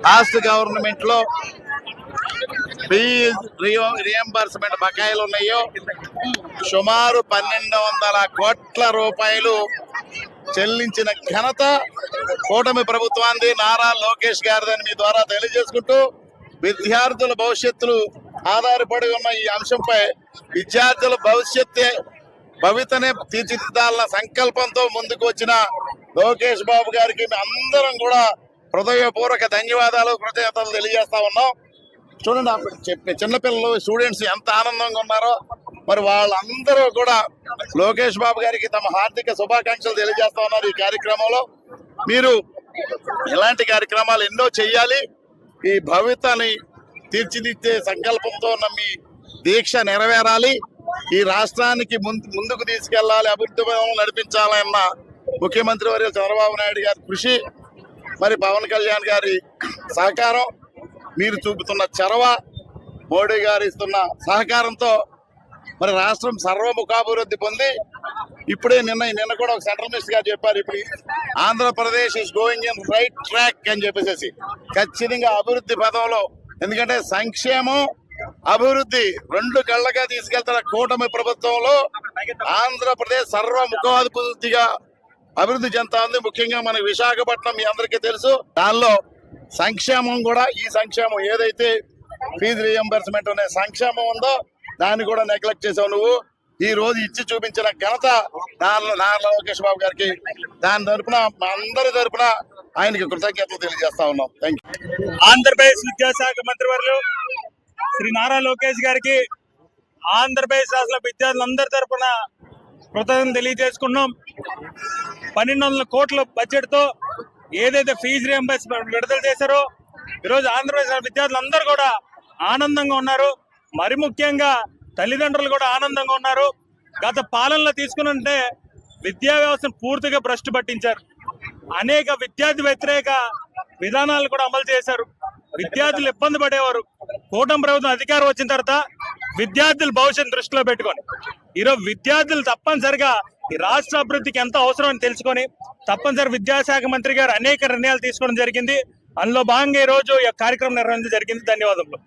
Last government లో fee reimbursement బకాయిలు ఉన్నాయో సుమారు 1200 కోట్ల రూపాయలు చెల్లించిన ఘనత కూటమి ప్రభుత్వాన్ని నారా లోకేష్ గారిదని మీ ద్వారా తెలియజేసుకుంటూ, విద్యార్థుల భవిష్యత్తులు ఆధారపడి ఉన్న ఈ అంశంపై విద్యార్థుల భవితనే తీర్చిదిద్దాలన్న సంకల్పంతో ముందుకు వచ్చిన లోకేష్ బాబు గారికి అందరం కూడా హృదయపూర్వక ధన్యవాదాలు, కృతజ్ఞతలు తెలియజేస్తా ఉన్నాం. చూడండి, అప్పుడు చెప్పే చిన్నపిల్లలు స్టూడెంట్స్ ఎంత ఆనందంగా ఉన్నారో. మరి వాళ్ళందరూ కూడా లోకేష్ బాబు గారికి తమ హార్దిక శుభాకాంక్షలు తెలియజేస్తా ఉన్నారు. ఈ కార్యక్రమంలో మీరు ఇలాంటి కార్యక్రమాలు ఎన్నో చెయ్యాలి. ఈ భవితని తీర్చిదిద్దే సంకల్పంతో ఉన్న మీ దీక్ష నెరవేరాలి. ఈ రాష్ట్రానికి ముందుకు తీసుకెళ్లాలి, అభివృద్ధి నడిపించాలన్న ముఖ్యమంత్రి వర్యులు చంద్రబాబు నాయుడు గారి కృషి, మరి పవన్ కళ్యాణ్ గారి సహకారం, మీరు చూపుతున్న చొరవ, మోడీ గారు ఇస్తున్న సహకారంతో మరి రాష్ట్రం సర్వముఖాభివృద్ధి పొంది ఇప్పుడే నిన్న కూడా ఒక సెంట్రల్ మినిస్టర్ గారు చెప్పారు, ఇప్పుడు Andhra Pradesh is going in right track అని చెప్పేసి ఖచ్చితంగా అభివృద్ధి పదంలో. ఎందుకంటే సంక్షేమం అభివృద్ధి రెండు కళ్ళగా తీసుకెళ్తున్న కూటమి ప్రభుత్వంలో ఆంధ్రప్రదేశ్ సర్వముఖాభివృద్ధిగా అభివృద్ధి చెందుతా ఉంది. ముఖ్యంగా మన విశాఖపట్నం మీ అందరికీ తెలుసు. దానిలో సంక్షేమం కూడా, ఈ సంక్షేమం ఏదైతే ఫీజు రియంబర్స్మెంట్ అనే సంక్షేమం ఉందో దాన్ని కూడా నెగ్లెక్ట్ చేసావు నువ్వు. ఈ రోజు ఇచ్చి చూపించిన ఘనత నారా లోకేష్ బాబు గారికి, దాని తరపున మా అందరి తరపున ఆయనకి కృతజ్ఞతలు తెలియజేస్తా ఉన్నాం. Thank you. ఆంధ్రప్రదేశ్ విద్యాశాఖ మంత్రివర్యులు శ్రీ నారా లోకేష్ గారికి ఆంధ్రప్రదేశ్ రాష్ట్ర విద్యార్థులందరి తరపున కృతజ్ఞతలు తెలియజేసుకున్నాం. 1200 కోట్ల బడ్జెట్ తో ఏదైతే ఫీజు రియంబర్స్మెంట్ విడుదల చేశారో ఈరోజు ఆంధ్రప్రదేశ్ విద్యార్థులందరూ కూడా ఆనందంగా ఉన్నారు. మరి ముఖ్యంగా తల్లిదండ్రులు కూడా ఆనందంగా ఉన్నారు. గత పాలనలో తీసుకున్నంటే విద్యా వ్యవస్థను పూర్తిగా భ్రష్టు పట్టించారు. అనేక విద్యార్థి వ్యతిరేక విధానాలు కూడా అమలు చేశారు. విద్యార్థులు ఇబ్బంది పడేవారు. కూటమి ప్రభుత్వం అధికారం వచ్చిన తర్వాత విద్యార్థుల భవిష్యత్తు దృష్టిలో పెట్టుకొని ఈరోజు విద్యార్థులు తప్పనిసరిగా ఈ రాష్ట్ర అభివృద్ధికి ఎంత అవసరం అని తెలుసుకొని తప్పనిసరి విద్యాశాఖ మంత్రి గారు అనేక నిర్ణయాలు తీసుకోవడం జరిగింది. అందులో భాగంగా ఈ రోజు ఈ కార్యక్రమం నిర్వహించడం జరిగింది. ధన్యవాదాలు.